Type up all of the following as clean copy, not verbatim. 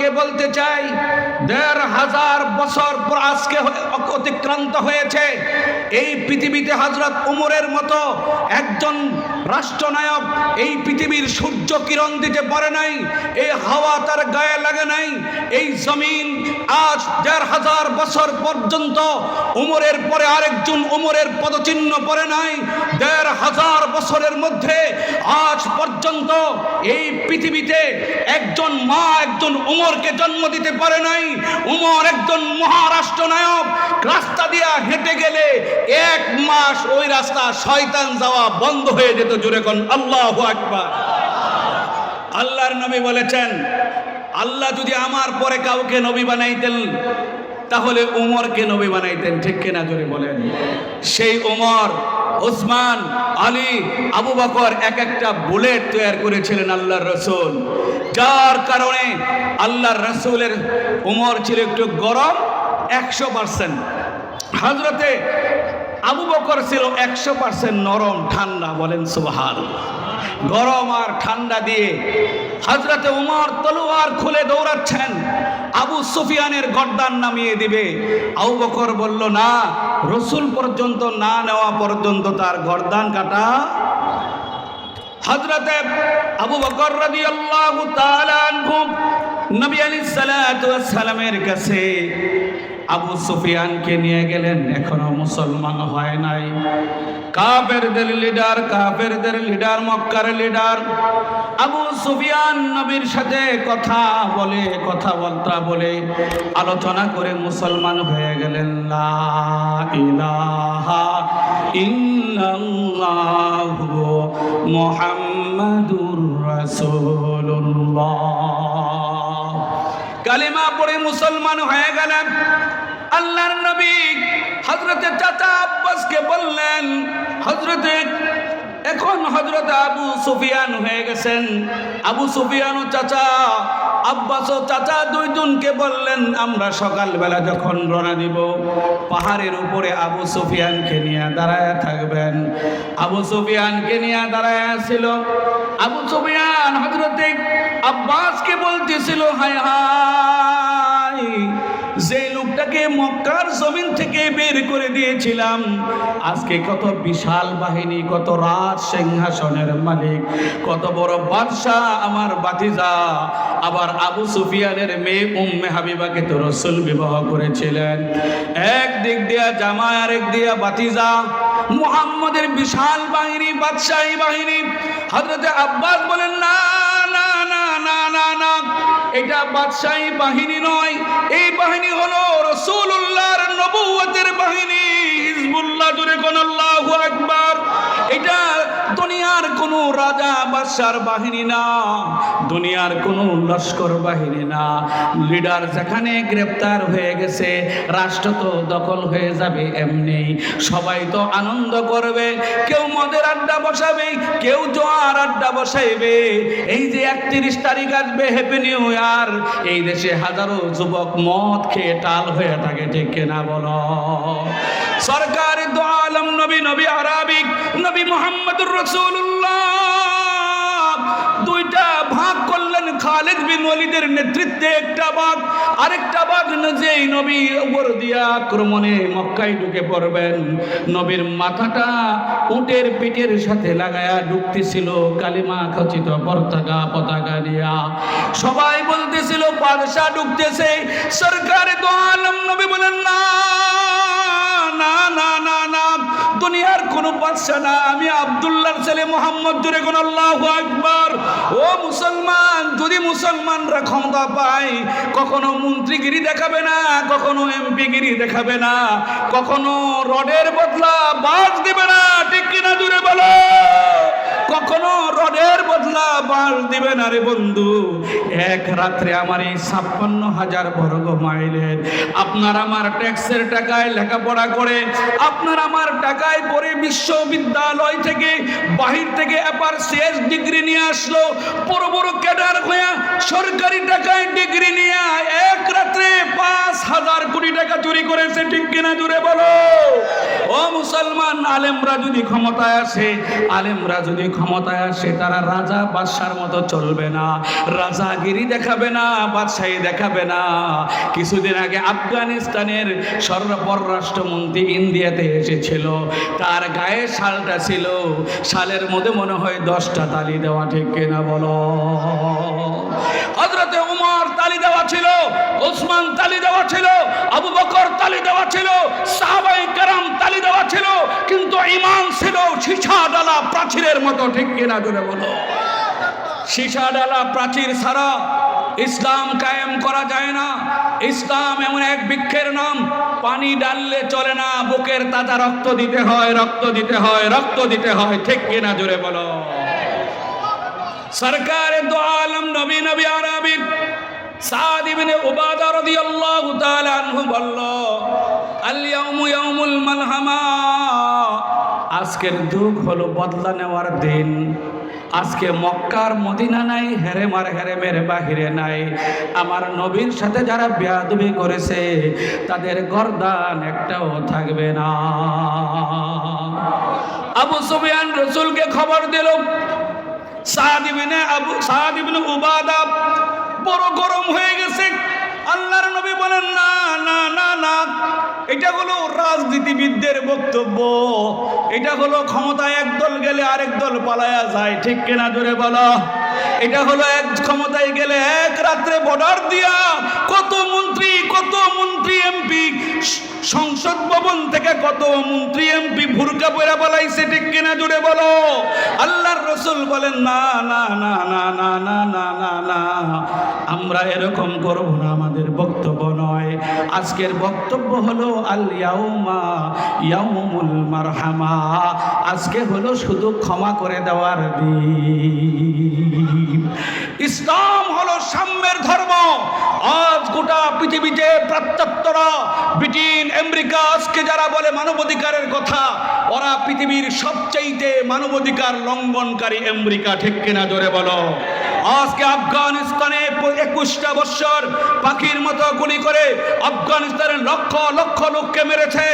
আপনাদেরকে বলতে চাই, ১৫০০ বছর পর আজকে অতিক্রান্ত হয়েছে। এই পৃথিবীতে হযরত উমরের মতো একজন রাষ্ট্রনায়ক এই পৃথিবীর সূর্য কিরণ দিতে পারে নাই, এই হাওয়া তার গায়ে লাগে নাই, এই জমিন আজ ১৫০০ বছর পর্যন্ত উমরের পরে আরেকজন উমরের পদচিহ্ন পড়ে নাই। ১৫০০ বছরের মধ্যে আজ পর্যন্ত এই পৃথিবীতে একজন মা একজন উমরকে জন্ম দিতে পারে নাই। উমর একজন মহারাষ্ট্রনায়ক, রাস্তা দিয়া হেঁটে গেলে ১ মাস ওই রাস্তা শয়তান যাওয়া বন্ধ হয়ে যেত। জোরে কোন আল্লাহু আকবার। আল্লাহর নবী বলেছেন, আল্লাহ যদি আমার পরে কাউকে নবী বানাইতেন তাহলে উমরকে নবী বানাইতেন। ঠিক কিনা জোরে বলেন। সেই উমর, ওসমান, আলী, আবু বকর এক একটা বুলেট তৈরি করেছিলেন আল্লাহর রাসূল, যার কারণে আল্লাহর রাসূলের উমর ছিল একটু গরম ১০০%, হযরতে আবু বকর ছিল ১০০% নরম ঠান্ডা। বলেন সুবহানাল্লাহ। গরম আর ঠান্ডা দিয়ে হযরতে উমর তলোয়ার খুলে দৌড়াচ্ছেন, আবু সুফিয়ানের গর্দান নামিয়ে দিবে। আবু বকর বলল, না, রাসূল পর্যন্ত না নেওয়া পর্যন্ত তার গর্দান কাটা। হযরতে আবু বকর রাদিয়াল্লাহু তাআলা আনহু নবী আলাইহিস সালাতু ওয়াস সালামের কাছে আবু সুফিয়ানকে নিয়ে গেলেন। এখনো মুসলমান হয় নাই। কাফেরদের লিডার মক্কার লিডার আবু সুফিয়ান নবীর সাথে কথাবার্তা বলে আলোচনা করে মুসলমান হয়ে গেলেন। লা ইলাহা ইল্লাল্লাহু মুহাম্মাদুর রাসূলুল্লাহ কালিমা পড়ে মুসলমান হয়ে গেলেন। আল্লাহর নবী হযরতে চাচা আব্বাসকে বললেন, এখন হযরত আবু সুফিয়ান হয়ে গেছেন। আবু সুফিয়ান ও চাচা আব্বাস ও চাচা দুইজনকে বললেন, আমরা সকালবেলা যখন রওনা দিব পাহাড়ের উপরে আবু সুফিয়ানকে নিয়ে দাঁড়ায় থাকবেন। আবু সুফিয়ানকে নিয়ে দাঁড়ায় ছিল। আবু সুফিয়ান হযরতে আব্বাসকে বলতেছিল, হায় হায়, যে লোকটাকে মক্কার জমিন থেকে বের করে দিয়েছিলাম, আজকে কত বিশাল বাহিনী, কত রাজ সিংহাসনের মালিক, কত বড় বাদশা আমার ভাতিজা। আবার আবু সুফিয়ানের মেয়ে উম্মে হাবিবাকে তো রাসূল বিবাহ করেছিলেন। এক দিক দিয়া জামাই, আরেক দিয়া ভাতিজা, মুহাম্মদের বিশাল বাহিনী, বাদশাহী বাহিনী। হযরতে আব্বাস বলেন, না না না না না না, এটা বাদশাহী বাহিনী নয়, এই বাহিনী হলো রাসূলুল্লাহর নবুয়তের বাহিনী, হিজবুল্লাহ। জোরে কোন আল্লাহু আকবার। এটা দুনিয়ার কোনো রাজা বাদশার বাহিনী না, দুনিয়ার কোনো লস্কর বাহিনী না। লিডার যেখানে গ্রেপ্তার হয়ে গেছে, রাষ্ট্র তো দখল হয়ে যাবে এমনি। সবাই তো আনন্দ করবে, কেউ মদের আড্ডা বসাবে, কেউ জোয়ার আড্ডা বসাইবে। এই যে ৩১ তারিখ আসবে, হ্যাপি নিউ ইয়ার, এই দেশে হাজারো যুবক মদ খেয়ে টাল হয়ে থাকে। ঠিক কিনা বলো? সরকার দু আলম নবী আরাবিক নবী মুহাম্মদুর রাসূলুল্লাহ দুইটা ভাগ করলেন। খালিদ বিন ওয়ালিদের নেতৃত্বে একটা ভাগ, আরেকটা ভাগ যেই নবী উপর দিয়া আক্রমণে মক্কায় ঢুকে পড়বেন, নবীর মাথাটা উটের পিঠের সাথে লাগায়া ঢুকতেছিল কালিমা খচিত পতাকা দিয়া। সবাই বলতেছিল বাদশা ঢুকতেছে। সরকার দু আলম নবী বলেন, না না না না না, দুনিয়ার কোন বাদশা না, আমি আব্দুল্লাহর ছেলে মুহাম্মদ। জোরে কোন আল্লাহু আকবার। ও মুসলমান, যদি মুসলমানরা ক্ষমতা পায়, কখনো মন্ত্রীগিরি দেখাবে না, কখনো এমপিগিরি দেখাবে না, কখনো রডের বদলা বাস দিবে না। ঠিক কিনা জোরে বলো? কখনো রডের বদলা বাস দিবে না রে বন্ধু। এক রাত্রে আমার এই ৫৬,০০০ বর্গ মাইলের আপনার আমার ট্যাক্সের টাকায় লেখাপড়া করে, আপনার আমার টাকায় পড়ে বিশ্ববিদ্যালয় থেকে বাহির থেকে এবার শেষ ডিগ্রি নিয়ে আসলো, বড় বড় ক্যাডার হয়ে সরকারি টাকায় ডিগ্রি নিয়ে এক রাত্রে ৫,০০০ কোটি টাকা টাকা চুরি করেছে, ঠিক কিনা জুড়ে বলো। ও মুসলমান, আলেমরা যদি ক্ষমতায় আসে, আলেমরা যদি ক্ষমতায় আসে, তারা রাজা বাদশার মতো চলবে না, রাজাগিরি দেখাবে না, বাদশাহী দেখাবে না। কিছুদিন আগে আফগানিস্তানের পররাষ্ট্রমন্ত্রী ইন্ডিয়াতে এসেছিল, তার গায়ে শালটা ছিল, শালের মধ্যে মনে হয় 10টা তালি দেওয়া, ঠিক কিনা বলো। হযরতে উমর তালি দেওয়া ছিল, ওসমান তালি দেওয়া ছিল, আবু বকর তালি দেওয়া ছিল, সাহাবায়ে কেরাম তালি দেওয়া ছিল, কিন্তু ঈমান ছিল সীসা ডালা প্রাচীরের মতো, ঠিক কিনা জোরে বলো। সীসা ডালা প্রাচীর ছাড়া ইসলাম কায়েম করা যায় না। ইসলাম এমন এক বৃক্ষের নাম, পানি ডাললে চলে না, বুকের তাজা রক্ত দিতে হয়, রক্ত দিতে হয়, রক্ত দিতে হয়, ঠিক কিনা জোরে বলো। সরকারে দো আলম নবী নবী আরবি সাদ ইবনে উবাদা রাদিয়াল্লাহু তাআলা আনহু বলল, আল ইয়াউমু ইয়াউমুল মালহামা, আজকের দুঃখ হলো বদলা নেওয়ার দিন। আজকে মক্কার মদিনা নাই, হেরেমের বাহিরে নাই। আমার নবীর সাথে যারা বেয়াদবি করেছে তাদের গর্দান একটাও থাকবে না। আবু সুফিয়ান রাসূলকে খবর দিল, সাদ ইবনে উবাদা বড় গরম হয়ে গেছে। আল্লাহর নবী বলেন, না না না না, এটা হলো রাজনীতিবিদদের বক্তব্য, এটা হলো ক্ষমতায় একদল গেলে আরেক দল পালায়া যায়, ঠিক কিনা জোরে বলো। এটা হলো এক ক্ষমতায় গেলে এক রাত্রে বর্ডার দিয়া কত মন্ত্রী এমপি, সংসদ ভবন থেকে কত মন্ত্রী এমপি ভুরকা পয়রা বলাইছে, ঠিক কিনা জোরে বলো। আল্লাহর রাসূল বলেন, না না না না না না না না না, আমরা এরকম করব না, আমাদের বক্তব্য নয়। আজকের বক্তব্য হলো আল ইয়াউমা ইয়াউমুল মারহামা, আজকে হলো শুধু ক্ষমা করে দেওয়ার দিন। ইসলাম হলো সাম্যের ধর্ম। আজ গোটা পৃথিবীতে পাশ্চাত্যরা, ব্রিটেন, আমেরিকা আজকে যারা বলে মানবাধিকারের কথা, ওরা পৃথিবীর সবচাইতে মানবাধিকার লঙ্ঘনকারী আমেরিকা, ঠিক কিনা জোরে বলো। আজকে আফগানিস্তানে 21টা বছর পাখির মতো গুলি করে আফগানিস্তানের লক্ষ লক্ষ লোককে মেরেছে,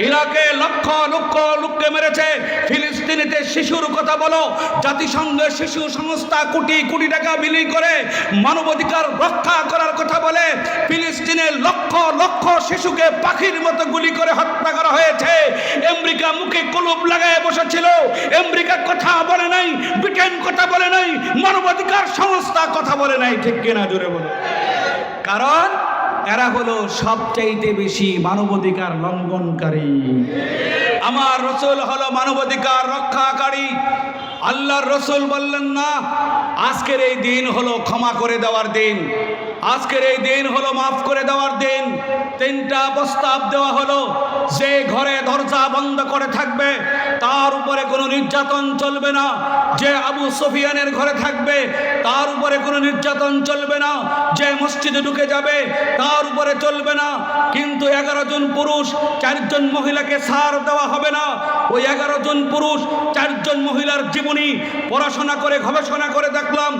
ইরাকে লক্ষ লক্ষ লোককে মেরেছে, ফিলিস্তিনিতে শিশুর কথা বলো, জাতিসংঘের শিশু সংস্থা কোটি কোটি টাকা বিলি করে মানবাধিকার রক্ষা করার কথা বলে, ফিলিস্তিনের লক্ষ লক্ষ শিশুকে পাখির মতো গুলি করে হত্যা করা হয়েছে। আমেরিকা মুখে কলুপ লাগায় বসেছিল, আমেরিকা কথা বলে নাই, ব্রিটেন কথা বলে নাই, মানবাধিকার সংস্থা কথা বলে নাই, ঠিক কিনা জোরে বলো। কারণ এরা হলো সবচাইতে বেশি মানবাধিকার লঙ্ঘনকারী। আমার রাসূল হলো মানবাধিকার রক্ষাকারী। আল্লাহর রাসূল বললেন, না, আজকের এই দিন হলো ক্ষমা করে দেওয়ার দিন, আজকের এই দিন হলো মাফ করে দেওয়ার দিন। 3টা প্রস্তাব দেওয়া হলো, যে ঘরে দরজা বন্ধ করে থাকবে তার উপরে কোনো নির্যাতন চলবে না, যে আবু সুফিয়ানের ঘরে থাকবে তার উপরে কোনো নির্যাতন চলবে না, যে মসজিদে ঢুকে যাবে তার উপরে চলবে না, কিন্তু 11 জন পুরুষ 4 জন মহিলাকে ছাড় দেওয়া হবে না। ওই 11 জন পুরুষ 4 জন মহিলার জীবনী পড়াশোনা করে গবেষণা করে দেখলাম,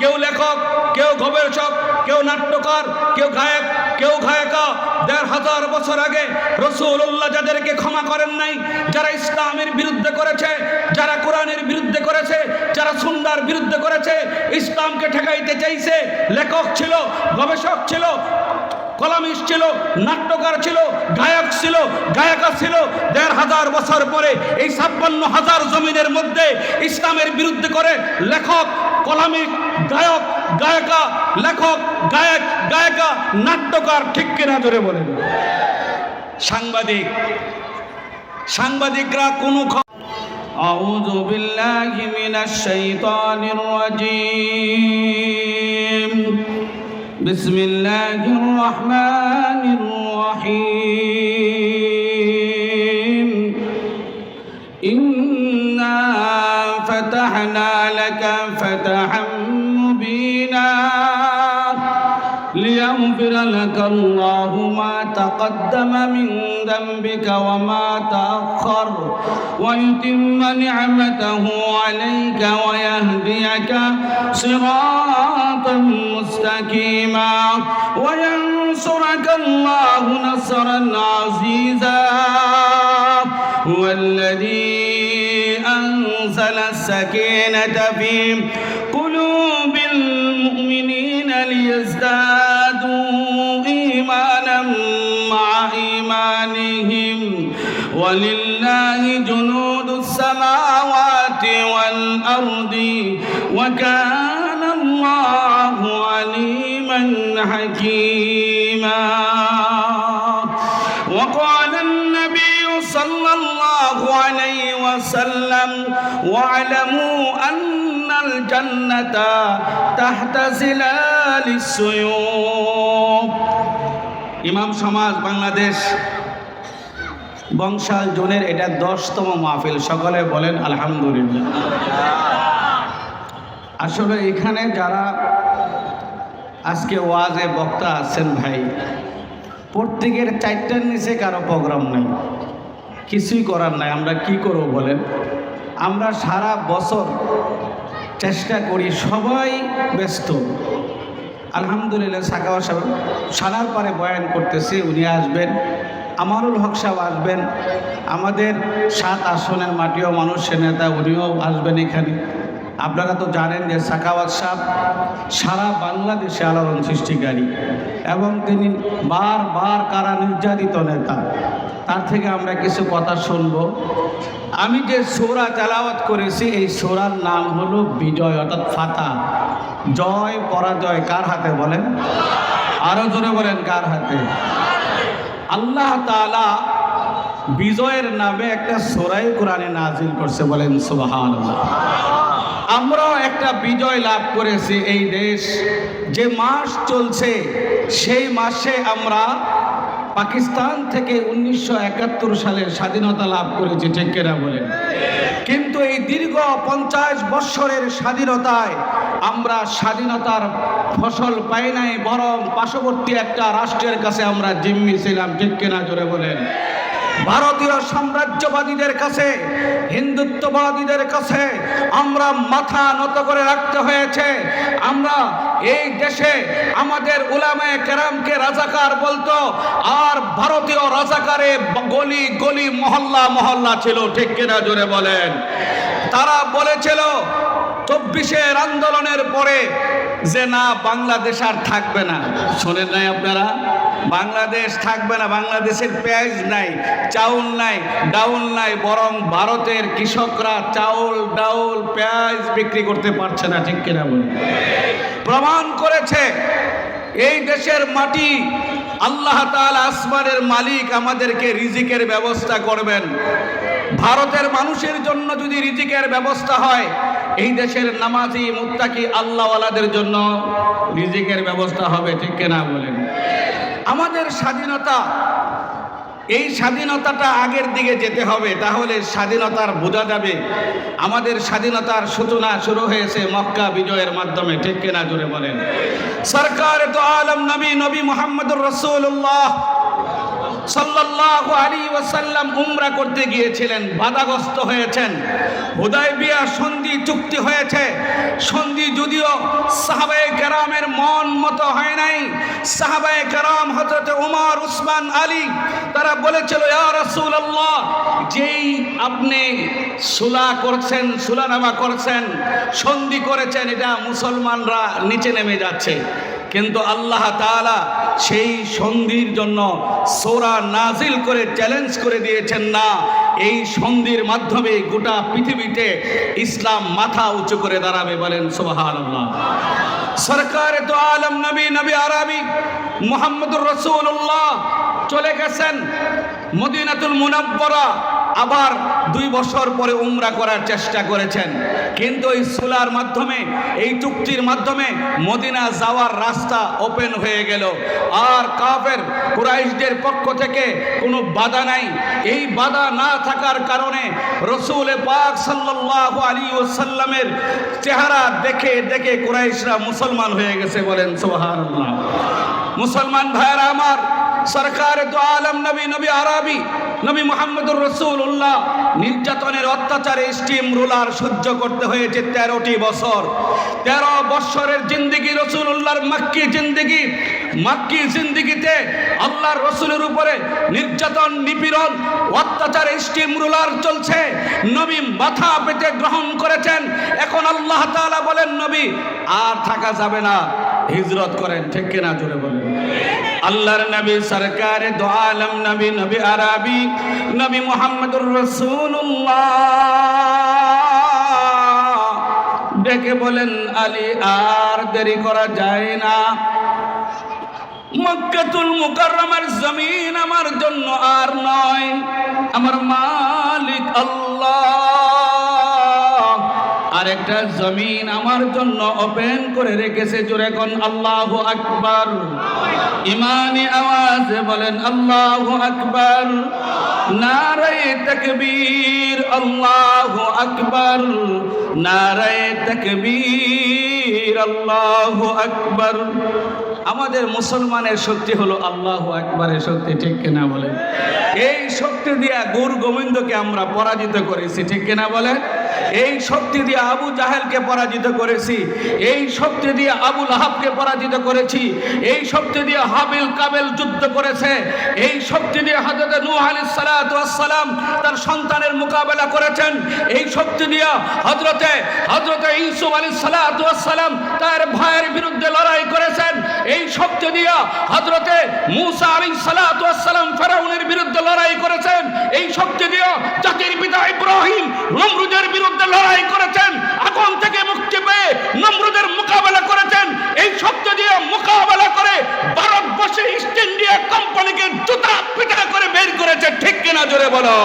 কেউ লেখক, কেউ গবেষক, কেউ নাট্যকার, কেউ গায়ক, কেউ গায়িকা। 1500 বছর আগে রাসূলুল্লাহ যাদেরকে ক্ষমা করেন নাই, যারা ইসলামের বিরুদ্ধে করেছে, যারা কোরআনের বিরুদ্ধে করেছে, যারা সুন্নাহর বিরুদ্ধে করেছে, ইসলামকে ঠেকাইতে চাইছে, লেখক ছিল, গবেষক ছিল, কলামিস্ট ছিল, নাট্যকার ছিল, গায়ক ছিল, গায়িকা ছিল। 1500 বছর পরে এই 56,000 জমিনের মধ্যে ইসলামের বিরুদ্ধে করে লেখক, কলামিস্ট, গায়ক, গায়িকা, লেখক, গায়ক, গায়িকা, নাট্যকার, ঠিক কিনা জোরে বলেন। সাংবাদিকরা কোনো আউযু বিল্লাহি মিনাশ শাইতানির রাজীম, বিসমিল্লাহির রহমানির রহিম। ইন্না ফাতাহনা লাকা ফাতহাম মুবিনা ليغفر لك الله ما تقدم من ذنبك وما تأخر ويتم نعمته عليك ويهديك صراطا مستقيما وينصرك الله نصرا عزيزا هو الذي أنزل السكينة في قلوب المؤمنين ليزدادوا إيمانا مع إيمانهم ولله جنود السماوات والأرض وكان الله عليما حكيما وقال النبي صلى الله عليه وسلم واعلموا أن الجنة تحت ظلال السيوف ইমাম সমাজ বাংলাদেশ বংশাল জোনের এটা 10তম মাহফিল। সকলে বলেন আলহামদুলিল্লাহ। আসলে এখানে যারা আজকে ওয়াজে বক্তা আছেন ভাই, প্রত্যেকের 4টার নিচে কারো প্রোগ্রাম নাই, কিছুই করার নাই। আমরা কি করব বলেন? আমরা সারা বছর চেষ্টা করি, সবাই ব্যস্ত। আলহামদুলিল্লাহ সাকাওয়া সাহেব সারার পরে বয়ান করতেছে, উনি আসবেন। আমারুল হক সাহেব আসবেন, আমাদের 7 আসনের মাটিও মানুষের নেতা, উনিও আসবেন এখানে। আপনারা তো জানেন যে সাকাওয়াত সাহেব সারা বাংলাদেশে আলোড়ন সৃষ্টিকারী এবং তিনি বারবার কারা নির্যাতিত নেতা। তার থেকে আমরা কিছু কথা শুনব। আমি যে সূরা তেলাওয়াত করেছি এই সূরার নাম হলো বিজয়, অর্থাৎ ফাতহ। জয় পরাজয় কার হাতে বলেন? আরো জোরে বলেন কার হাতে? আল্লাহ তাআলা বিজয়ের নামে একটা সূরা কোরআনে নাজিল করছে, বলেন সুবহানাল্লাহ। আমরাও একটা বিজয় লাভ করেছি। এই দেশ যে মাস চলছে সেই মাসে আমরা পাকিস্তান থেকে 1971 সালে স্বাধীনতা লাভ করেছি, ঠিক কিনা বলেন? কিন্তু এই দীর্ঘ 50 বৎসরের স্বাধীনতায় আমরা স্বাধীনতার ফসল পাই নাই, বরং পার্শ্ববর্তী একটা রাষ্ট্রের কাছে আমরা জিম্মি ছিলাম, ঠিক কিনা জোরে বলেন? ভারতীয় সাম্রাজ্যবাদীদের কাছে, হিন্দুত্ববাদীদের কাছে আমরা মাথা নত করে রাখতে হয়েছে। আমরা এই দেশে আমাদের উলামায়ে কেরামকে রাজাকার বলতো, আর ভারতীয় রাজাকারে গলি গলি মহল্লা মহল্লা ছিল, ঠিক কিনা জোরে বলেন? তারা বলেছিল 24-এর আন্দোলনের পরে যে না বাংলাদেশ আর থাকবে না। শোনেন নাই আপনারা? বাংলাদেশ থাকবে না, বাংলাদেশের পেঁয়াজ নাই, চাউল নাই, ডাউল নাই, বরং ভারতের কৃষকরা চাউল ডাউল পেঁয়াজ বিক্রি করতে পারছে না, ঠিক কিনা বলেন? প্রমাণ করেছে এই দেশের মাটি আল্লাহ তাআলা আসমানের মালিক, আমাদেরকে রিজিকের ব্যবস্থা করবেন। ভারতের মানুষের জন্য যদি রিজিকের ব্যবস্থা হয়, এই দেশের নামাজি মুত্তাকি আল্লাহওয়ালাদের জন্য রিজিকের ব্যবস্থা হবে, ঠিক কিনা বলেন? আমাদের স্বাধীনতা, এই স্বাধীনতাটা আগের দিকে যেতে হবে, তাহলে স্বাধীনতার বোঝা যাবে। আমাদের স্বাধীনতার সূচনা শুরু হয়েছে মক্কা বিজয়ের মাধ্যমে, ঠিক কিনা জোরে বলেন? সরকার তো আলম নবী নবী মুহাম্মদুর রাসূলুল্লাহ সাল্লাল্লাহু আলাইহি ওয়াসাল্লাম উমরা করতে গিয়েছিলেন, বাধাগ্রস্ত হয়েছেন। হুদায়বিয়া সন্ধি চুক্তি হয়েছে, সন্ধি যদিও সাহাবায়ে কেরামের মন মতো হয় নাই। সাহাবায়ে কেরাম হযরত উমর, উসমান, আলী তারা বলেছিল, ইয়া রাসূলুল্লাহ, যেই আপনি সুলাহ করছেন, সুলানামা করছেন, সন্ধি করেছেন, এটা মুসলমানরা নিচে নেমে যাচ্ছে। কিন্তু আল্লাহ তাআলা সেই সন্ধির জন্য সূরা নাজিল করে চ্যালেঞ্জ করে দিয়েছেন, না, এই সন্ধির মাধ্যমে গোটা পৃথিবীতে ইসলাম মাথা উঁচু করে দাঁড়াবে, বলেন সুবহানাল্লাহ। সরকারে তো আলম নবী নবী আরবি মুহাম্মদুর রাসূলুল্লাহ চলে গেছেন মদিনাতুল মুনাওয়ারা, আবার 2 বছর পরে উমরা করার চেষ্টা করেছেন। কিন্তু এই সুলার মাধ্যমে, এই চুক্তির মাধ্যমে মদিনা যাওয়ার রাস্তা ওপেন হয়ে গেল, আর কাফের কুরাইশদের পক্ষ থেকে কোনো বাধা নাই। এই বাধা না থাকার কারণে রাসূল পাক সাল্লাল্লাহু আলাইহি ওয়াসাল্লামের চেহারা দেখে দেখে কুরাইশরা মুসলমান হয়ে গেছে, বলেন সুবহানাল্লাহ। মুসলমান ভাইরা আমার, সরকার দু আলম নবী নবী আরবি নবী মুহাম্মদুর রাসূলুল্লাহ নির্যাতনের অত্যাচারে স্টিম রোলার সহ্য করতে হয়েছে 13টি বছর। 13 বছরের জিন্দেগি রাসূলুল্লাহর মাক্কি জিন্দেগিতে আল্লাহর রাসূলের উপরে নির্যাতন, নিপীড়ন, অত্যাচারে স্টিম রোলার চলছে। নবী মাথা পেতে গ্রহণ করেছেন। এখন আল্লাহ তাআলা বলেন, নবী আর থাকা যাবে না, হিজরত করেন। ঠিক কিনা জোরে বলেন। আল্লাহর নবী সরকার দু আলম নবী নবী আরবি নবী মুহাম্মদুর রাসূলুল্লাহ ডেকে বলেন, আলী আর দেরি করা যায় না। মক্কাতুল মুকাররমার জমিন আমার জন্য আর নয়, আমার মালিক আল্লাহ আরেকটা জমিন আমার জন্য ওপেন করে রেখেছে। জোরে কোন আল্লাহু আকবার। ইমানি আওয়াজে বলেন আল্লাহু আকবার। নারায়ে তাকবীর, আল্লাহু আকবার। নারায়ে তাকবীর, আল্লাহু আকবার। আমাদের মুসলমানের শক্তি হলো আল্লাহু আকবারের শক্তি। ঠিক কিনা বলেন? এই শক্তি দিয়ে গুর গোবিন্দকে আমরা পরাজিত করেছি। ঠিক কিনা বলেন? এই শক্তি দিয়ে আবু জাহেলকে পরাজিত করেছি। এই শক্তি দিয়ে আবু লাহাবকে পরাজিত করেছি। এই শক্তি দিয়ে হাবিল কাবিল যুদ্ধ করেছে। এই শক্তি দিয়ে হযরত নূহ আলাইহিস সালাতু ওয়াস সালাম তার সন্তানের মোকাবেলা করেছেন। এই শক্তি দিয়ে হযরত ইউসুফ আলাইহিস সালাতু ওয়াস সালাম তার ভাইয়ের বিরুদ্ধে লড়াই করেছেন। এই শক্তি দিয়ে হযরত মূসা আলাইহিস সালাতু ওয়াস সালাম ফেরাউনের বিরুদ্ধে লড়াই করেছেন। এই শক্তি দিয়ে জাতির পিতা ইব্রাহিম নমরুদের বিরুদ্ধে লড়াই করেছেন। আগুন থেকে মুক্তি পেয়ে নমরুদের মোকাবেলা করেছেন। এই শক্তি দিয়ে মোকাবেলা করে ভারতবর্ষে ইস্ট ইন্ডিয়া কোম্পানিকে জুতা পিটা করে বের করেছে। ঠিক কিনা জোরে বলো।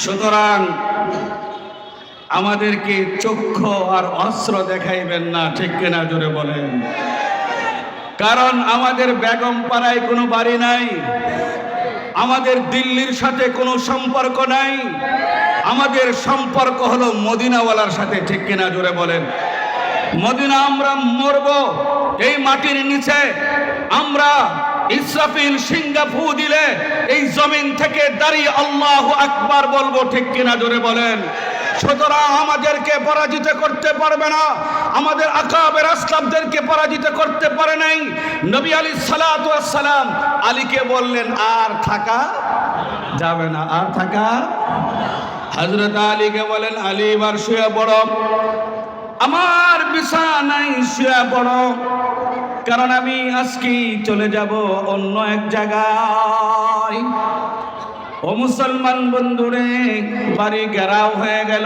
সুতরাং আমাদেরকে চক্ষু আর অস্ত্র দেখাইবেন না। ঠিক কিনা জোরে বলেন। কারণ আমাদের বেগম পাড়ায় কোনো বাড়ি নাই, আমাদের দিল্লির সাথে কোনো সম্পর্ক নাই, আমাদের সম্পর্ক হলো মদিনাওয়ালার সাথে। ঠিক কিনা জোরে বলেন। মদিনা আমরা মরব, এই মাটির নিচে আমরা ইসরাফিল সিংহা ফু দিলে এই জমিন থেকে দাঁড়িয়ে আল্লাহু আকবার বলবো। ঠিক কিনা জোরে বলেন। সুতরাং আমাদেরকে পরাজিত করতে পারবে না। আমাদের আকাবের আসলাফদেরকে পরাজিত করতে পারে নাই। নবী আলাইহিস সালাতু ওয়াস সালাম আলীকে বললেন, আর থাকা যাবে না, আর থাকা। হযরত আলীকে বলেন, আলী এবার শুয়ে পড়ো, আমার বিছানায় শুয়ে পড়ো, কারণ আমি আজকে চলে যাব অন্য এক জায়গায়। ও মুসলমান বন্ধুরে, বাড়ি ঘেরাও হয়ে গেল।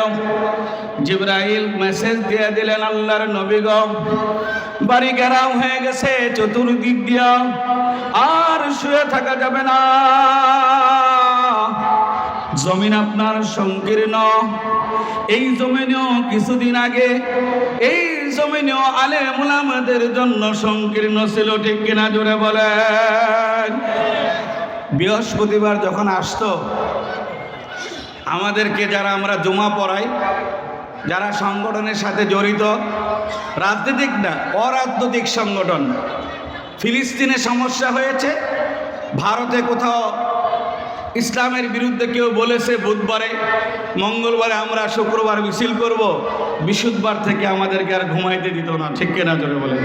জিবরাইল মেসেজ দিয়ে দিলেন, আল্লাহর নবী গো, বাড়ি ঘেরাও হয়ে গেছে চতুর্দিক দিয়া, আর শুয়ে থাকা যাবে না। জমিন আপনার সংকীর্ণ। এই জমিনেও কিছুদিন আগে এই জমিনেও আলেম উলামাদের জন্য সংকীর্ণ ছিল। ঠিক কিনা জোরে বলেন। বৃহস্পতিবার যখন আসতো, আমাদেরকে যারা আমরা জুমা পড়াই, যারা সংগঠনের সাথে জড়িত, রাজনৈতিক না অরাজনৈতিক সংগঠন, ফিলিস্তিনে সমস্যা হয়েছে, ভারতে কোথাও ইসলামের বিরুদ্ধে কেউ বলেছে বুধবারে, মঙ্গলবারে আমরা শুক্রবার মিছিল করব, বৃহস্পতিবার থেকে আমাদেরকে আর ঘুমাইতে দিত না। ঠিক কিনা জোরে বলেন।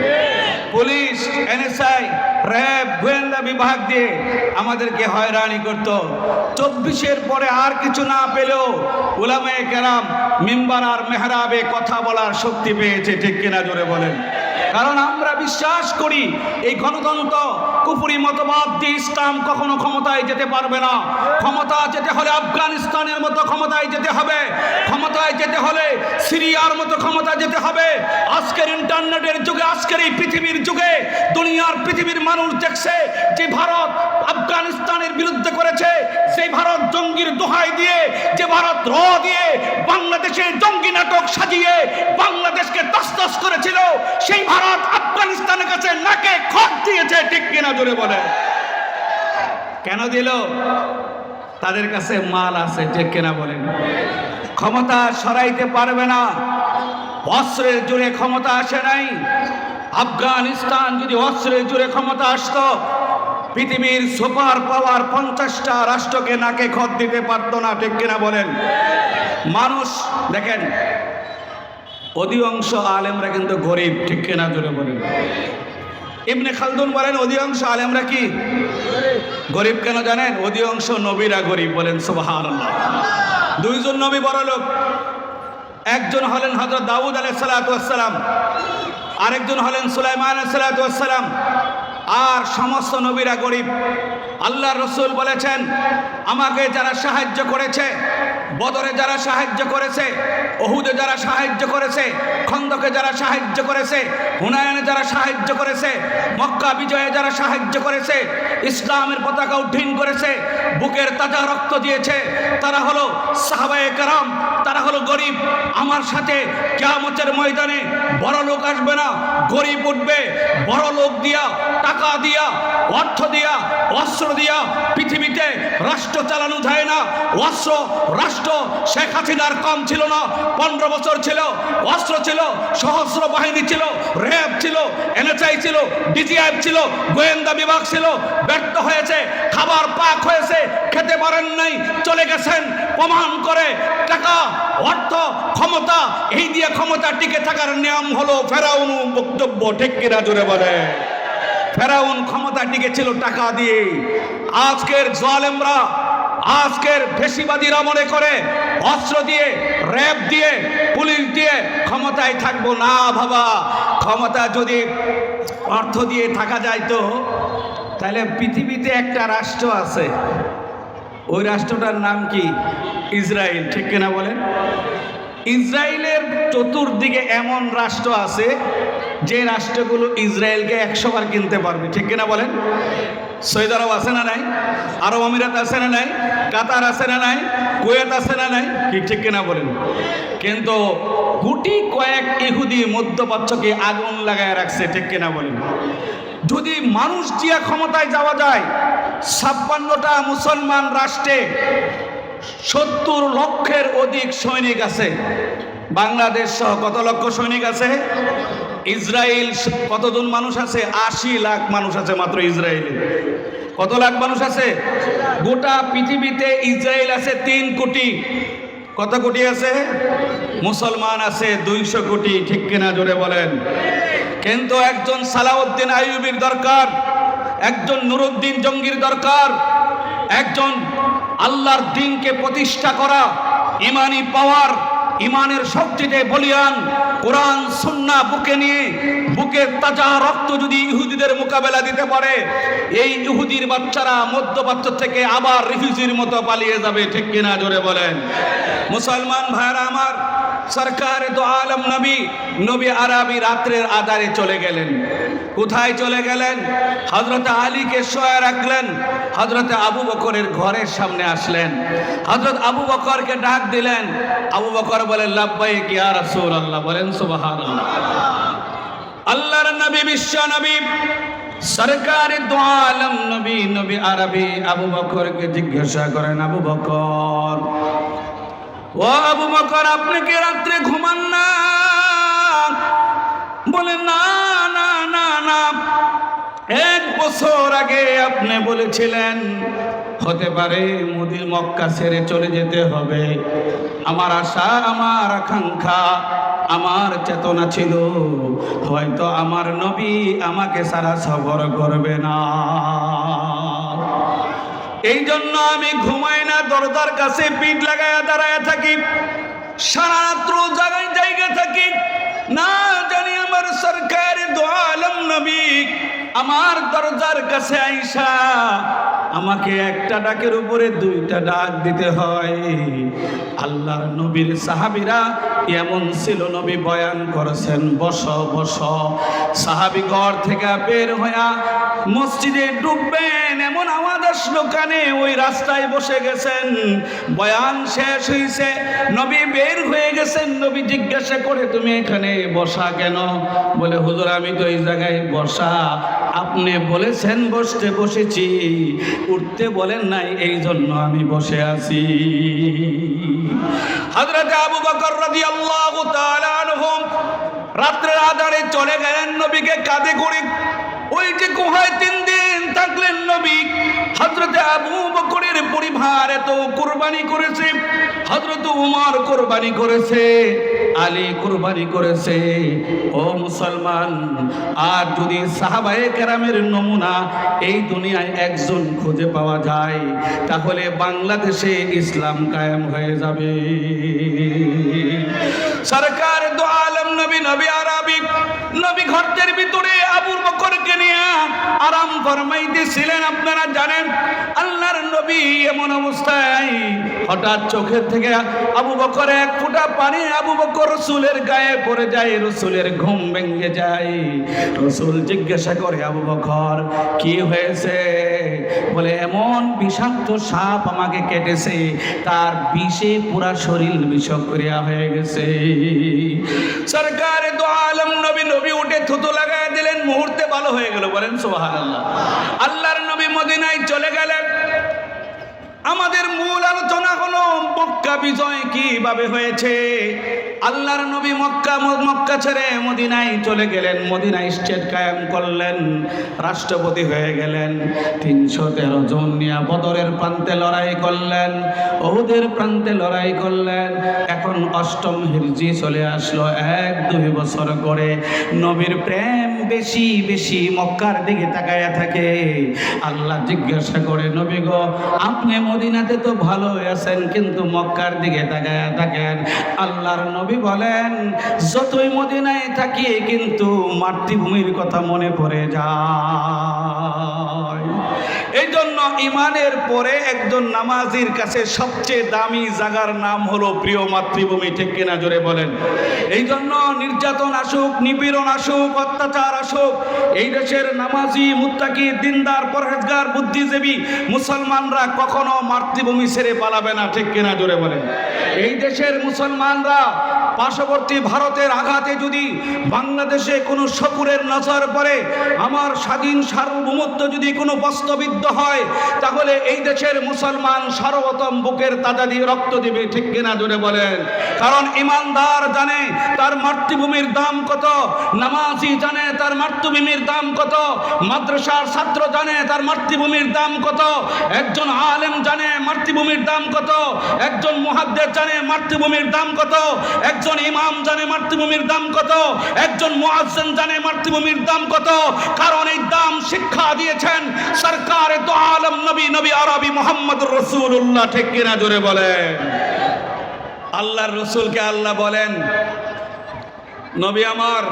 পুলিশ, এনএসআই, র্যাব, গোয়েন্দা বিভাগ দিয়ে আমাদেরকে হয়রানি করত। 24-এর পরে আর কিছু না পেলেও উলামায়ে কেরাম মিম্বার আর মেহরাবে কথা বলার শক্তি পেয়েছে। ঠিক কিনা জোরে বলেন। কারণ আমরা বিশ্বাস করি এই গণতন্ত্র কুফরি মতবাদ দিয়ে ইসলাম কখনো ক্ষমতায় যেতে পারবে না। ক্ষমতা যেতে হলে আফগানিস্তানের মতো ক্ষমতায় যেতে হবে, ক্ষমতায় যেতে হলে সিরিয়ার মতো ক্ষমতা যেতে হবে। আজকের ইন্টারনেটের যুগে, আজকের এই পৃথিবীর যুগে দুনিয়ার পৃথিবীর মানুষ দেখছে যে ভারত আফগানিস্তানের বিরুদ্ধে করেছে, সেই ভারত জঙ্গির দোহাই দিয়ে, যে ভারত র দিয়ে বাংলাদেশে জঙ্গি নাটক সাজিয়ে বাংলাদেশকে তছনছ করেছিল, সেই ভারত আফগানিস্তানের কাছে নাকে খত দিয়েছে। ঠিক কিনা জোরে বলে। কেন দিল? তাদের কাছে মাল আছে, ঠিক কিনা বলেন? ক্ষমতা সরাইতে পারবে না। অস্ত্রের জোরে ক্ষমতা আসে নাই। আফগানিস্তান যদি অস্ত্রের জোরে ক্ষমতা আসতো, পৃথিবীর সুপার পাওয়ার 50টা রাষ্ট্রকে নাকে খত দিতে পারতো না, ঠিক কিনা বলেন? মানুষ দেখেন, অধিকাংশ আলেমরা কিন্তু গরিব, ঠিক কিনা জোরে বলেন? ইবনে খালদুন বলেন অধিকাংশ আলেমরা কি গরিব কেন জানেন? অধিকাংশ নবীরা গরিব। বলেন সুবহানাল্লাহ। দুইজন নবী বড় লোক, একজন হলেন হযরত দাউদ আলাইহিস সালাতু ওয়াস সালাম, আরেকজন হলেন সুলাইমান আলাইহিস সালাতু ওয়াস সালাম। আর সমস্ত নবীরা গরিব। আল্লাহর রাসূল বলেছেন, আমাকে যারা সাহায্য করেছে, বদরে যারা সাহায্য করেছে, উহুদে যারা সাহায্য করেছে, খন্দকে যারা সাহায্য করেছে, হুনায়নে যারা সাহায্য করেছে, মক্কা বিজয়ে যারা সাহায্য করেছে, ইসলামের পতাকা উড্ডীন করেছে, বুকের তাজা রক্ত দিয়েছে, তারা হলো সাহাবায়ে কেরাম, তারা হলো গরিব। আমার সাথে কিয়ামতের ময়দানে বড় লোক আসবে না, গরিব উঠবে। বড় লোক দিয়া, টাকা দিয়া, অর্থ দিয়া, অস্ত্র দিয়া পৃথিবীতে রাষ্ট্র চালানো যায় না। অস্ত্র রাষ্ট্র শেখ হাসিনার কম ছিল না। 15 বছর ছিল, অস্ত্র ছিল, সশস্ত্র বাহিনী ছিল, র্যাব ছিল, এনএসআই ছিল, ডিজিএফ ছিল, গোয়েন্দা বিভাগ ছিল। ব্যর্থ হয়েছে, খাবার পাক হয়েছে, খেতে পারেন নাই, চলে গেছেন। প্রমাণ করে টাকা, অর্থ, ক্ষমতা, এই দিয়ে ক্ষমতা টিকে থাকার নিয়ম হলো ফেরাউন বক্তব্য, ঠিক কিনা জোরে বলে? ফেরাউন ক্ষমতা টিকেছিল টাকা দিয়ে। আজকের জালেমরা, আজকের ফেসিবাদীরা মনে করে অস্ত্র দিয়ে, র্যাব দিয়ে, পুলিশ দিয়ে ক্ষমতায় থাকবো না। বাবা, ক্ষমতা যদি অর্থ দিয়ে থাকা যায় তো তাহলে পৃথিবীতে একটা রাষ্ট্র আছে, ওই রাষ্ট্রটার নাম কি? ইসরায়েল, ঠিক কিনা বলেন? ইসরায়েলের চতুর্দিকে এমন রাষ্ট্র আছে যে রাষ্ট্রগুলো ইসরায়েলকে 100 বার কিনতে পারবে, ঠিক কিনা বলেন? সৌদি আরব আছে না নাই? আরব আমিরাত আছে না নাই? কাতার আছে না নাই? কুয়েত আছে না নাই? কি ঠিক কিনা বলেন? কিন্তু গুটি কয়েক ইহুদি মধ্যপ্রাচ্যকে আগুন লাগায় রাখছে, ঠিক কিনা বলেন? যদি মানুষ দিয়া ক্ষমতায় যাওয়া যায়, 56টা মুসলমান রাষ্ট্রে 70 লক্ষের অধিক সৈনিক আছে। বাংলাদেশ সহ কত লক্ষ সৈনিক আছে? ইসরায়েল কতজন মানুষ আছে? 80 লাখ মানুষ আছে মাত্র ইসরায়েলে। কত লাখ মানুষ আছে? গোটা পৃথিবীতে ইসরায়েল আছে 3 কোটি। কত কোটি আছে? মুসলমান আছে 200 কোটি, ঠিক কিনা জোরে বলেন? কিন্তু একজন সালাউদ্দিন আইয়ুবীর দরকার, একজন নুরুদ্দিন জঙ্গির দরকার, একজন আল্লাহর দ্বীনকে প্রতিষ্ঠা করা, ইমানি পাওয়ার, ইমানের শক্তিতে বলিয়ান, কোরআন সুন্নাহ বুকে নিয়ে, বুকের তাজা রক্ত যদি ইহুদিদের মোকাবেলা দিতে পারে, এই ইহুদির বাচ্চারা মধ্যপ্রাচ্য থেকে আবার রিফিউজির মতো পালিয়ে যাবে, ঠিক কিনা জোরে বলেন? মুসলমান ভাইরা আমার, সরকারে দো আলম নবী, নবী আরবি রাত্রের আধারে চলে গেলেন। কোথায় চলে গেলেন? হযরত আলীকে শোয়া রাখলেন, হযরত আবু বকরের ঘরের সামনে আসলেন, হযরত আবু বকরকে ডাক দিলেন। আবু বকর বলেন, লাব্বাইক ইয়া রাসূলুল্লাহ। বলেন সুবহানাল্লাহ। আল্লাহর নবী, বিশ্ব নবী, সরকারে দো আলম নবী, নবী আরবি আবু বকরকে জিজ্ঞাসা করেন, আবু বকর, ও আবু বকর, আপনি কি রাত্রে ঘুমান না? বলে, না না না না, 1 বছর আগে আপনি বলেছিলেন হতে পারে মদিনা মক্কা ছেড়ে চলে যেতে হবে। আমার আশা, আমার আকাঙ্ক্ষা, আমার চেতনা ছিল হয়তো আমার নবী আমাকে সারা সফর করবে না। এই জন্য আমি ঘুমাই না, দরজার কাছে পিঠ লাগায়া দাঁড়ায় থাকি, সারা রাত্র জায়গা থাকি, না জানি আমার সরকারে দো আলম নবী আমার দরজার কাছে আইসা আমাকে একটা ডাকের উপরে 2টা ডাক দিতে হয়। আল্লাহর নবীর সাহাবীরা এমন ছিল, নবী বয়ান করেছেন, বসো বসো। সাহাবী ঘর থেকে বের হইয়া মসজিদে ঢুকবেন এমন আওয়াজ আসলো কানে, ওই রাস্তায় বসে গেছেন। বয়ান শেষ হয়েছে, নবী বের হয়ে গেছেন। নবী জিজ্ঞাসা করে, তুমি এখানে বসা কেন? বলে, হুজুর আমি তো এই জায়গায় বসা, আপনি বলেছেন বসতে বসেছি, উঠতে বলেন নাই, এই জন্য আমি বসে আছি। হযরত আবু বকর রাদিয়াল্লাহু তাআলা আনহু রাত্রের আঁধারে চলে গেলেন নবীকে কাঁধে করে। ওই যে গুহায় 3 দিন থাকলেন নবী। হযরত আবু বকরের পরিবার এত কুরবানি করেছে, হযরত উমর কুরবানি করেছে, আলী কুরবানি করেছে। ও মুসলমান, আর যদি সাহাবায়ে কেরামের নমুনা এই দুনিয়ায় একজন খুঁজে পাওয়া যায়, তাহলে বাংলাদেশে ইসলাম কায়েম হয়ে যাবে। সরকার দো আলম নবী নবী আরবি নবী ঘরের ভিতরে আবু বকরকে নিয়ে আরাম ফরমাইতেছিলেন। আপনারা জানেন আল্লাহর নবী এমন অবস্থায় হঠাৎ চোখের থেকে আবু বকর এক ফোঁটা পানি আবু বকর রাসূলের গায়ে পড়ে যায়, রাসূলের ঘুম ভেঙে যায়। রাসূল জিজ্ঞাসা করে, আবু বকর কি হয়েছে? বলে, এমন বিষাক্ত সাপ আমাকে কেটেছে, তার বিষে পুরা শরীর বিষক্রিয়া হয়ে গেছে। সরকার দো আলম নবী নবী উঠে থুতু লাগায় দিলেন, মুহূর্তে ভালো হয়ে গেল। বলেন সুবহানাল্লাহ। আল্লাহর নবী মদিনায় চলে গেলেন। আমাদের মূল আলোচনা হলো মক্কা বিজয় কিভাবে হয়েছে। আল্লাহর নবী মক্কা ছেড়ে মদিনায় চলে গেলেন, মদিনায় স্টেট কায়েম করলেন, রাষ্ট্রপতি হয়ে গেলেন। 313 জন নিয়ে বদরের প্রান্তে লড়াই করলেন, উহুদের প্রান্তে লড়াই করলেন। এখন 8ম হিজরি চলে আসলো, 1-2 বছর করে নবীর প্রেম বেশি বেশি মক্কার দিকে তাকায়া থাকে। আল্লাহ জিজ্ঞাসা করে, নবী গো আপনি মদিনাতে তো ভালো আছেন, কিন্তু মক্কার দিকে তাকায়া থাকেন। আল্লাহর নবী বলেন, যতই মদিনায় থাকি কিন্তু মাতৃভূমির কথা মনে পড়ে যায়। এই জন্য ইমানের পরে একজন নামাজির কাছে সবচেয়ে দামি জায়গার নাম হলো প্রিয় মাতৃভূমি। ঠিক কিনা জোরে বলেন। এই জন্য নির্যাতন আসুক, নিপীড়ন আসুক, অত্যাচার আসুক, এই দেশের নামাজি, মুত্তাকি, দিনদার, পরহেজগার, বুদ্ধিজীবী মুসলমানরা কখনো মাতৃভূমি ছেড়ে পালাবে না। ঠিক কিনা জোরে বলেন। এই দেশের মুসলমানরা পার্শ্ববর্তী ভারতের আঘাতে যদি বাংলাদেশে কোনো শকুরের নজর পড়ে, আমার স্বাধীন সার্বভৌমত্ব যদি কোনো বস্তবিদ্ধ হয়, তাহলে এই দেশের মুসলমান সর্বপ্রথম বুকের তাজা দিয়ে রক্ত দিবে। ঠিক কিনা জোরে বলেন। কারণ ইমানদার জানে তার মাতৃভূমির দাম কত, নামাজি জানে তার মাতৃভূমির দাম কত, মাদ্রাসার ছাত্র জানে তার মাতৃভূমির দাম কত, একজন আলেম জানে মাতৃভূমির দাম কত, একজন মুহাদ্দিস জানে মাতৃভূমির দাম কত, একজন ইমাম জানে মাতৃভূমির দাম কত, একজন মুয়াজ্জিন জানে মাতৃভূমির দাম কত। কারণ এই দাম শিক্ষা দিয়েছেন সরকার দো আলম নবী নবী আরবি মুহাম্মদুর রাসূলুল্লাহ। ঠিক কিনা জোরে বলেন। আল্লাহর রাসূলকে আল্লাহ বলেন, নবী আমার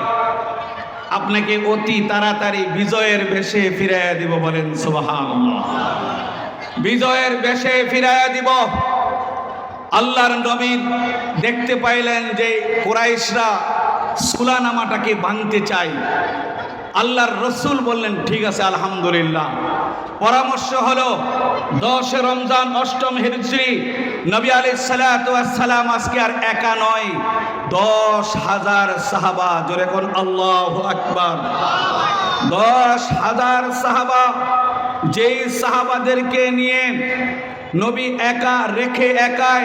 আপনাকে অতি তাড়াতাড়ি বিজয়ের বেশে ফিরাইয়া দিব। বলেন সুবহানাল্লাহ। বিজয়ের বেশে ফিরাইয়া দিব। আল্লাহর নবী দেখতে পাইলেন যে কুরাইশরা সুলানামাটাকে ভাঙতে চায়। আল্লাহর রসুল বললেন, ঠিক আছে আলহামদুলিল্লাহ। পরামর্শ হলো 10 রমজান 8ম হিজরি নবী আলাইহিস সালাতু ওয়াস সালাম আজকে আর একা নয়, 10,000 সাহাবা, জোরে কোন আল্লাহু আকবার। 10,000 সাহাবা, যেই সাহাবাদেরকে নিয়ে নবী একা রেখে একাই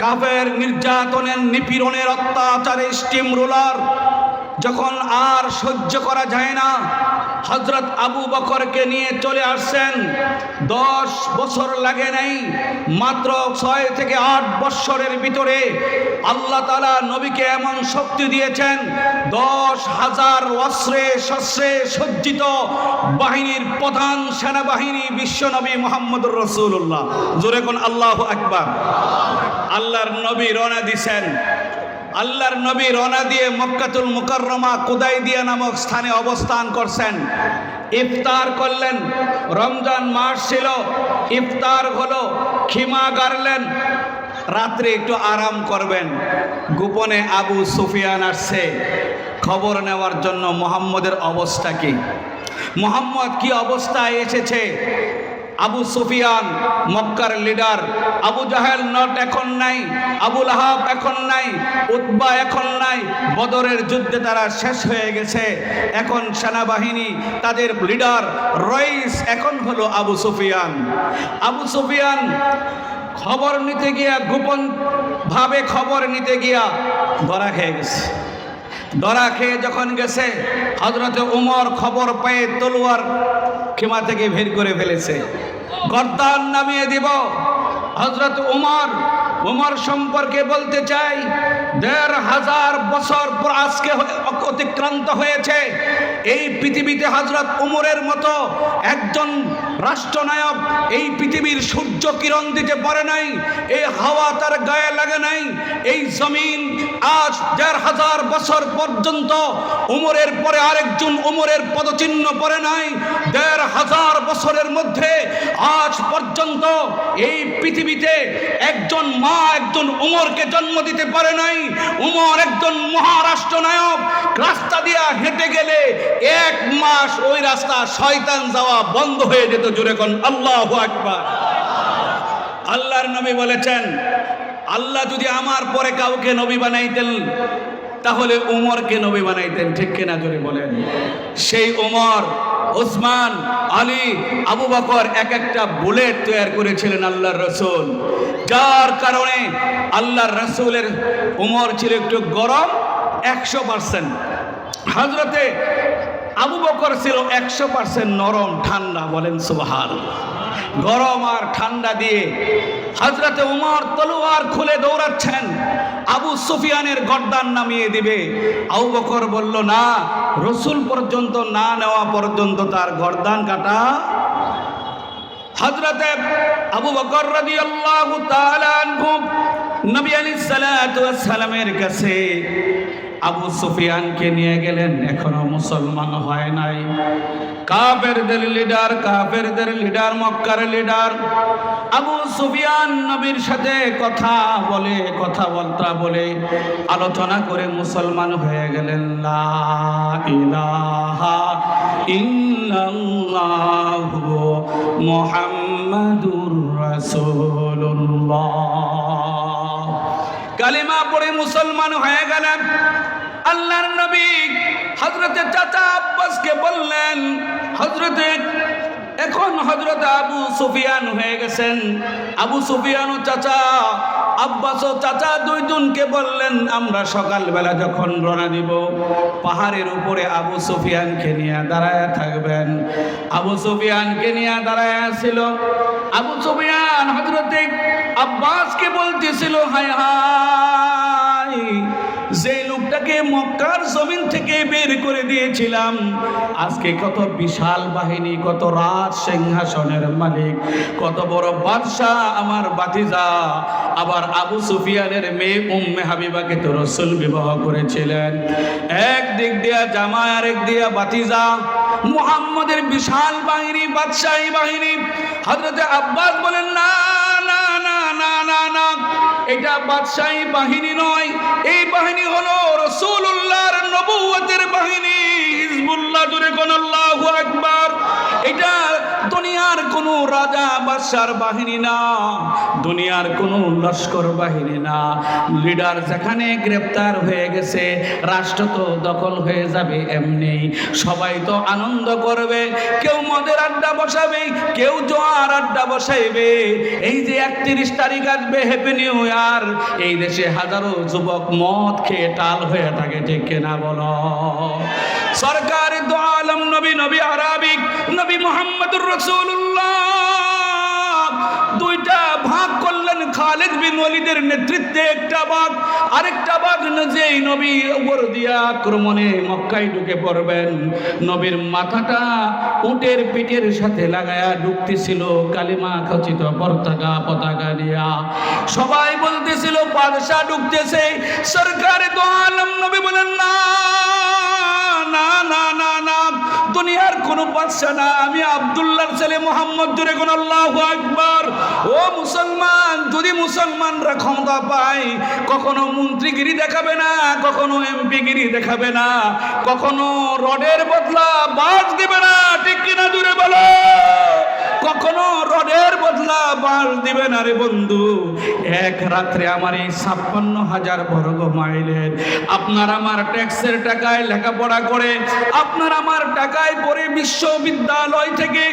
কাফের নির্যাতনের, নিপীড়নের, অত্যাচারের স্টিম রোলার যখন আর সহ্য করা যায় না, হযরত আবু বকরকে নিয়ে চলে আসছেন। 10 বছর লাগে নাই, মাত্র 6 থেকে 8 বছরের ভিতরে আল্লাহ তাআলা নবীকে এমন শক্তি দিয়েছেন, 10,000 অস্ত্রে শস্ত্রে সজ্জিত বাহিনীর প্রধান সেনাবাহিনী বিশ্বনবী মুহাম্মদুর রাসূলুল্লাহ। জোরে কোন আল্লাহু আকবার। আল্লাহর নবী রওনা দিয়েছেন। আল্লাহর নবী রওনা দিয়ে মক্কাতুল মুকাররমা কুদাইদিয়া নামক স্থানে অবস্থান করছেন। ইফতার করলেন। রমজান মাস ছিল, ইফতার হলো, খিমা গাড়লেন, রাত্রে একটু আরাম করবেন। গোপনে আবু সুফিয়ান আসছে খবর নেওয়ার জন্য মুহাম্মদের অবস্থা কি। মুহাম্মদ কি অবস্থায় এসেছে। আবু সুফিয়ান মক্কার লিডার, আবু জাহেল নট এখন নাই, আবু লাহাব এখন নাই, উতবা এখন নাই, বদরের যুদ্ধে তারা শেষ হয়ে গেছে। এখন সেনাবাহিনী তাদের লিডার রইস এখন হলো আবু সুফিয়ান। আবু সুফিয়ান খবর নিতে গিয়া, গোপন ভাবে খবর নিতে গিয়া ধরা খেয়ে গেছে। ধরা খেয়ে যখন গেছে, হযরতে উমর খবর পেয়ে তলোয়ার খেমা থেকে বের করে ফেলেছে, গর্দান নামিয়ে দিব। হযরত উমর সম্পর্কে বলতে চাই, ১৫০০ বছর পর আজকে অতিক্রান্ত হয়েছে। এই পৃথিবীতে হযরত উমরের মতো একজন রাষ্ট্রনায়ক এই পৃথিবীর সূর্য কিরণ দিতে পারে নাই, এই হাওয়া তার গায়ে লাগে নাই, এই জমিন আজ ১৫০০ বছর পর্যন্ত উমরের পরে আরেকজন উমরের পদচিহ্ন পড়ে নাই। ১৫০০ বছরের মধ্যে আজ পর্যন্ত এই পৃথিবীতে একজন মা একজন উমরকে জন্ম দিতে পারে নাই। উমর একজন মহারাষ্ট্র নায়ক, রাস্তা দিয়া হেঁটে গেলে ১ মাস ওই রাস্তা শয়তান যাওয়া বন্ধ হয়ে যেত। জোরে কোন আল্লাহু আকবার। আল্লাহর নবী বলেছেন, আল্লাহ যদি আমার পরে কাউকে নবী বানাইতেন তাহলে উমরকে নবী বানাইতেন। ঠিক কিনা জোরে বলেন। সেই উমর, ওসমান, আলী, আবু বকর এক একটা বুলেট তৈরি করেছিলেন আল্লাহর রাসূল, যার কারণে আল্লাহর রাসূলের উমর ছিল একটু গরম ১০০%, হযরতে আবু বকর ছিল ১০০% নরম ঠান্ডা। বলেন সুবহানাল্লাহ। গরম আর ঠান্ডা দিয়ে হযরতে উমর তলোয়ার খুলে দৌড়াচ্ছেন, আবু সুফিয়ানের গর্দান নামিয়ে দিবে। আবু বকর বলল, না, রাসূল পর্যন্ত না নেওয়া পর্যন্ত তার গর্দান কাটা। হযরতে আবু বকর রাদিয়াল্লাহু তাআলা আনহু নবী আলাইহিস সালাতু ওয়াস সালামের কাছে আবু সুফিয়ানকে নিয়ে গেলেন। এখনো মুসলমান হয় নাই। কাফেরদের লিডার মক্কার লিডার আবু সুফিয়ান নবীর সাথে কথাবার্তা বলে আলোচনা করে মুসলমান হয়ে গেলেন। লা ইলাহা ইল্লাল্লাহু মুহাম্মাদুর রাসূলুল্লাহ কালিমা পড়ে মুসলমান হয়ে গেলেন। আল্লাহর নবী হযরতে চাচা আব্বাসকে বললেন, এখন হযরতে আবু সুফিয়ান হয়ে গেছেন। আবু সুফিয়ান ও চাচা আব্বাস ও চাচা দুইজনকে বললেন, আমরা সকালবেলা যখন রওনা দিব পাহাড়ের উপরে আবু সুফিয়ানকে নিয়ে দাঁড়ায় থাকবেন। আবু সুফিয়ানকে নিয়ে দাঁড়ায় ছিল। আবু সুফিয়ান হযরতে আব্বাসকে বলতেছিল, হায় হায়, যে লোকটাকে মক্কার জমিন থেকে বের করে দিয়েছিলাম, আজকে কত বিশাল বাহিনী, কত রাজ সিংহাসনের মালিক, কত বড় বাদশাহ আমার ভাতিজা। আবার আবু সুফিয়ানের মেয়ে উম্মে হাবিবাকে তো রাসূল বিবাহ করেছিলেন। এক দিক দিয়া জামাই, আরেক দিয়া ভাতিজা, মুহাম্মদের বিশাল বাহিনী, বাদশাহী বাহিনী। হযরতে আব্বাস বলেন, না না না না না না, এটা বাদশাহী বাহিনী নয়, এই বাহিনী হলো রাসূলুল্লাহর নবুয়তের বাহিনী, হিজবুল্লাহ। জোরে কোন আল্লাহু আকবার। এটা দুনিয়ার কোন রাজা বাদশার বাহিনী না, দুনিয়ার কোন লস্কর বাহিনী না। লিডার যেখানে গ্রেপ্তার হয়ে গেছে, রাষ্ট্র তো দখল হয়ে যাবে এমনি। সবাই তো আনন্দ করবে, কেউ মদের আড্ডা বসাবে, কেউ জোয়ার আড্ডা বসাইবে। এই যে ৩১ তারিখ আসবে, হ্যাপি নিউ ইয়ার, এই দেশে হাজারো যুবক মদ খেয়ে টাল হয়ে থাকে। ঠিক কিনা বলো? সরকার দু আলম নবী আরবি নবী মুহাম্মদুর রাসূলুল্লাহ দুইটা ভাগ করলেন। খালিদ বিন ওয়ালিদের নেতৃত্বে একটা ভাগ, আরেকটা ভাগ যেই নবী উপর দিয়া আক্রমণে মক্কায় ঢুকে পড়বেন, নবীর মাথাটা উটের পিঠের সাথে লাগায়া ঢুকতেছিল কালিমা খচিত পতাকা দিয়া। সবাই বলতেছিল বাদশাহ ঢুকতেছে। সরকার দু আলম নবী বলেন, না না না না না, দুনিয়ার কোনো বাদশা না, আমি আব্দুল্লাহর ছেলে মুহাম্মদ। জোরে কোন আল্লাহু আকবার। ও মুসলমান, যদি মুসলমানরা ক্ষমতা পায়, কখনো মন্ত্রীগিরি দেখাবে না, কখনো এমপিগিরি দেখাবে না, কখনো রডের বদলা বাস দিবে না, ঠিক কিনা জোরে বলো? কখনো রডের বদলা বাস দিবে না রে বন্ধু। এক রাত্রে আমার এই 56,000 বর্গ মাইলের আপনার আমার ট্যাক্সের টাকায় লেখাপড়া করে, আপনার আমার টাকায় পড়ে বিশ্ববিদ্যালয় থেকে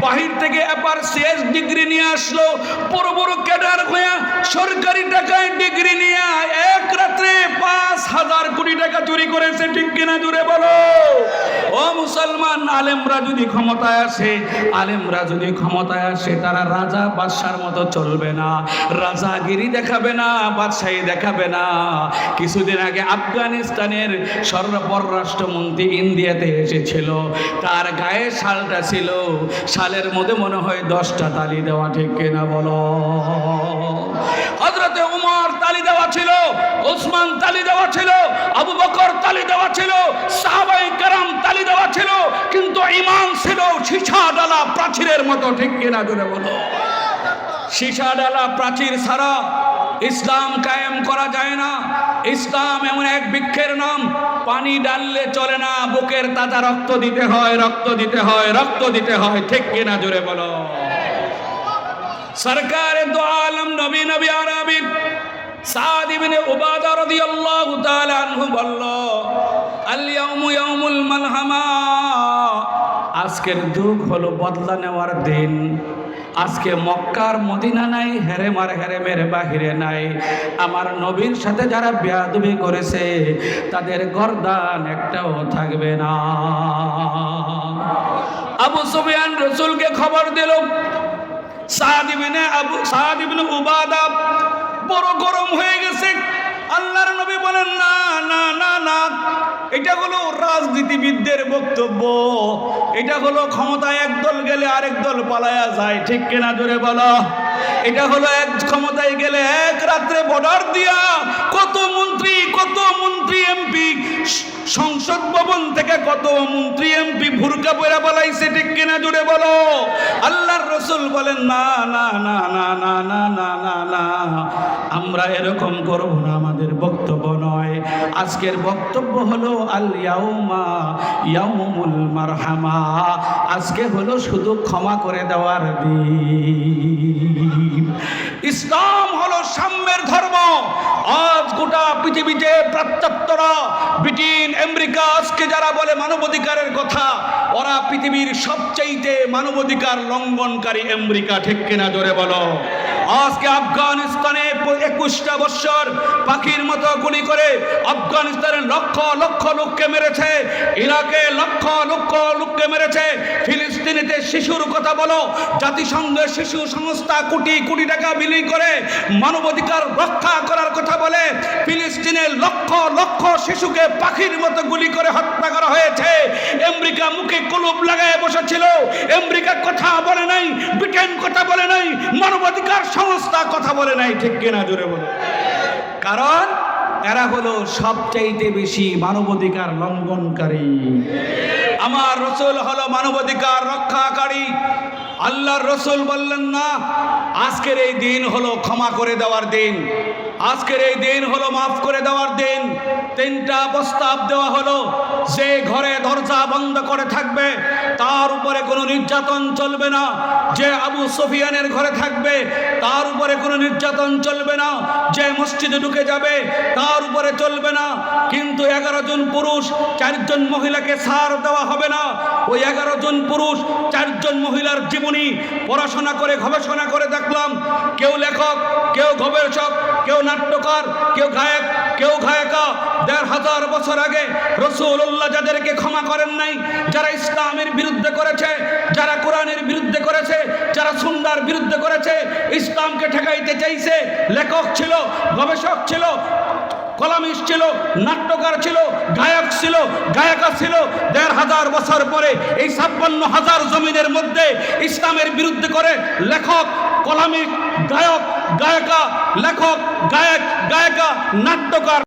বাহির থেকে এবার শেষ ডিগ্রি নিয়ে আসলো, বড় বড় ক্যাডার হয়ে সরকারি টাকায় ডিগ্রি নিয়ে এক রাত্রে 5,000 কোটি টাকা চুরি করেছে, ঠিক কিনা জুড়ে বলো? ও মুসলমান, আলেমরা যদি ক্ষমতায় আসে, আলেমরা যদি ক্ষমতায় আসে, তারা রাজা বাদশার মতো চলবে না, রাজাগিরি দেখাবে না, বাদশাহী দেখাবে না। কিছুদিন আগে আফগানিস্তানের পররাষ্ট্রমন্ত্রী ইন্ডিয়াতে এসেছিল, তার গায়ে শালটা ছিল, শালের মধ্যে মনে হয় 10টা তালি দেওয়া, ঠিক কিনা বলো? হযরতে ওমর তালি দেওয়া ছিল, ওসমান তালি দেওয়া ছিল, আবু বকর তালি দেওয়া ছিল, সাহাবায়ে কেরাম তালি দেওয়া ছিল, কিন্তু ঈমান ছিল সীসা ডালা প্রাচীরের মতো, ঠিক কিনা জোরে বলো? সীসা ডালা প্রাচীর ছাড়া ইসলাম কায়েম করা যায় না। ইসলাম এমন এক বৃক্ষের নাম, পানি ডাললে চলে না, বুকের তাজা রক্ত দিতে হয়, রক্ত দিতে হয়, রক্ত দিতে হয়, ঠিক কিনা জোরে বলো? সরকারে দো আলম নবী নবী আরবি সাদ ইবনে উবাদা রাদিয়াল্লাহু তাআলা আনহু বলল, আল ইয়াউমু ইয়াউমুল মালহামা, আজকের দুঃখ হলো বদলা নেওয়ার দিন। আজকে মক্কার মদিনা নাই, হেরেমের বাহিরে নাই। আমার নবীর সাথে যারা বেয়াদবি করেছে, তাদের গর্দান একটাও থাকবে না। আবু সুফিয়ান রাসূলকে খবর দিল, সাদ ইবনে উবাদা বড় গরম হয়ে গেছে। আল্লাহর নবী বলেন, না না না না, এটা হলো রাজনীতিবিদদের বক্তব্য, এটা হলো ক্ষমতায় একদল গেলে আরেক দল পালায়া যায়, ঠিক কিনা জোরে বলো? এটা হলো এক ক্ষমতায় গেলে এক রাত্রে বর্ডার দিয়া কত মন্ত্রী এমপি, সংসদ ভবন থেকে কত মন্ত্রী এমপি ভুরকা পয়রা পালাইছে, ঠিক কিনা জোরে বলো? আল্লাহর রাসূল বলেন, না না না না না না না না না, আমরা এরকম করব না, আমাদের বক্তব্য নয়। আজকের বক্তব্য হলো আল ইয়াউমা ইয়াউমুল মারহামা, আজকে হলো শুধু ক্ষমা করে দেওয়ার দিন। ইসলাম হলো সাম্যের ধর্ম। আজ গোটা পৃথিবীতে প্রাচ্যরা, ব্রিটেন, আমেরিকা আজকে যারা বলে মানবাধিকারের কথা, ওরা পৃথিবীর সবচাইতে মানবাধিকার লঙ্ঘনকারী আমেরিকা, ঠিক কিনা জোরে বলো? আজকে আফগানিস্তানে 21টা বছর পাখির মতো গুলি করে আফগানিস্তানের লক্ষ লক্ষ লোককে মেরেছে, ইরাকে লক্ষ লক্ষ লোককে মেরেছে, ফিলিস্তিনিতে শিশুর কথা বলো, জাতিসংঘের শিশু সংস্থা কোটি কোটি টাকা বিলি করে মানবাধিকার রক্ষা করার কথা বলে, ফিলিস্তিনের লক্ষ লক্ষ শিশুকে পাখির মতো গুলি করে হত্যা করা হয়েছে। আমেরিকা মুখে কুলুপ লাগায় বসেছিল, আমেরিকা কথা বলে নাই, ব্রিটেন কথা বলে নাই, মানবাধিকার সংস্থা কথা বলে নাই, ঠিক কিনা জোরে বলো? কারণ এরা হলো সবচাইতে বেশি মানবাধিকার লঙ্ঘনকারী। আমার রাসূল হলো মানবাধিকার রক্ষাকারী। আল্লাহর রাসূল বললেন, না, আজকের এই দিন হলো ক্ষমা করে দেওয়ার দিন, আজকের এই দিন হলো মাফ করে দেওয়ার দিন। 3টা প্রস্তাব দেওয়া হলো, যে ঘরে দরজা বন্ধ করে থাকবে তার উপরে কোনো নির্যাতন চলবে না, যে আবু সুফিয়ানের ঘরে থাকবে তার উপরে কোনো নির্যাতন চলবে না, যে মসজিদে ঢুকে যাবে তার উপরে চলবে না, কিন্তু 11 জন পুরুষ 4 জন মহিলাকে ছাড় দেওয়া হবে না। ওই 11 জন পুরুষ 4 জন মহিলার জীবনী পড়াশোনা করে গবেষণা করে দেখলাম, কেউ লেখক, কেউ গবেষক, কেউ নাট্যকার, কেউ গায়ক, কেউ গায়িকা, 1500 বছর আগে রাসূলুল্লাহ যাদেরকে ক্ষমা করেন নাই, যারা ইসলামের বিরুদ্ধে করেছে, যারা কোরআনের বিরুদ্ধে করেছে, যারা সুন্নাহর বিরুদ্ধে করেছে, ইসলামকে ঠেকাইতে চাইছে, লেখক ছিল, গবেষক ছিল, কলামিস্ট ছিল, নাট্যকার ছিল, গায়ক ছিল, গায়িকা ছিল, 1500 বছর পরে এই 56,000 জমিনের মধ্যে ইসলামের বিরুদ্ধে করে লেখক, কলামিস্ট, গায়ক, গায়িকা, লেখক, গায়ক, গায়িকা, নাট্যকার